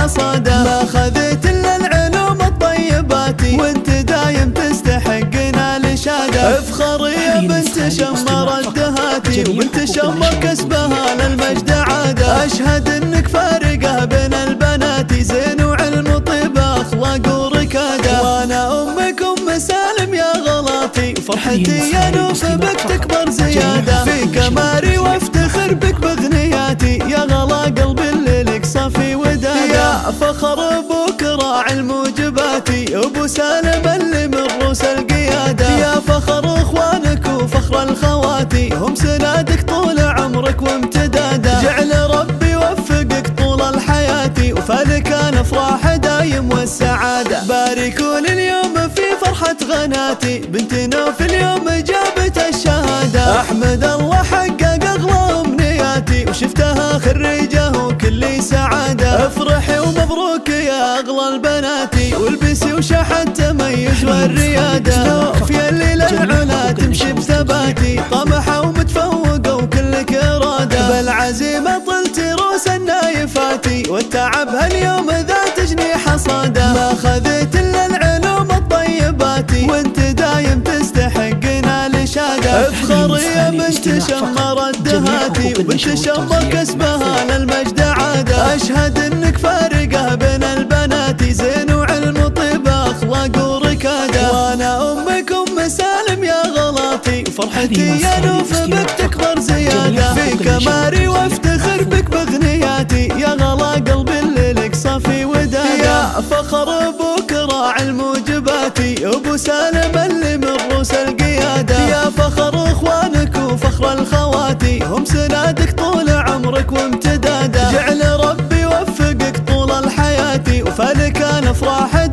حصاده. ما خذيت الا العلوم الطيبات وانت دايم تستحقنا الاشاده. افخري يا بنت شمر الدهاتي وبنت شمر كسبها للمجد عاده. اشهد انك فارقه بين البنات زين وعلم وطيب اخلاق وركاده. وانا امك ام سالم يا غلاطي وفرحتي يا نوف بك تكبر زياده. في كماري وافتخر بك باغنياتي يا غلا قلبي اللي لك صافي وداده. يا فخر ابوك راعي الموجباتي ابو سالم اللي من روس القياده. يا فخر اخوانك وفخر الخواتي هم سنادك طول عمرك وامتداده. جعل ربي يوفقك طول الحياة وفالك الافراح دايم والسعاده. باركوا اليوم في فرحة غناتي بنت نوف اليوم جابت الشهاده. احمد الله حقق اغلى امنياتي وشفتها خريجه وكل سعاده. افرحي ومبروك يا اغلى البنات والبسي وشحن تميز والرياده. نوف يلي للعلا تمشي بثباتي طمحه ومتفوقه وكلك اراده. بالعزيمه طلت روس النايفاتي والتعب هاليوم ذات جنيح حصاده. ما خذيت الا العلوم الطيبات وانت دايم تستحقنا الاشاده. افخري يا بنت شمر الدهاتي وبنت شمر كسبها للمجد عاده. اشهد انك فارقه بين البنات زين وعلم وطيب اخلاق وركاده. وانا امك ام سالم يا غلاطي وفرحتي يا نوف بك تكبر زياده. في كماري وافتخر بك باغنياتي يا غلا قلبي اللي لك صافي وداده. يا فخر ابوك راعي الموجباتي ابو سالم اللي من روس القياده. يا فخر اخوانك وفخر الخواتي هم سنادك طول عمرك وامتداده. جعل ربي يوفقك طول الحياة وفالك الافراح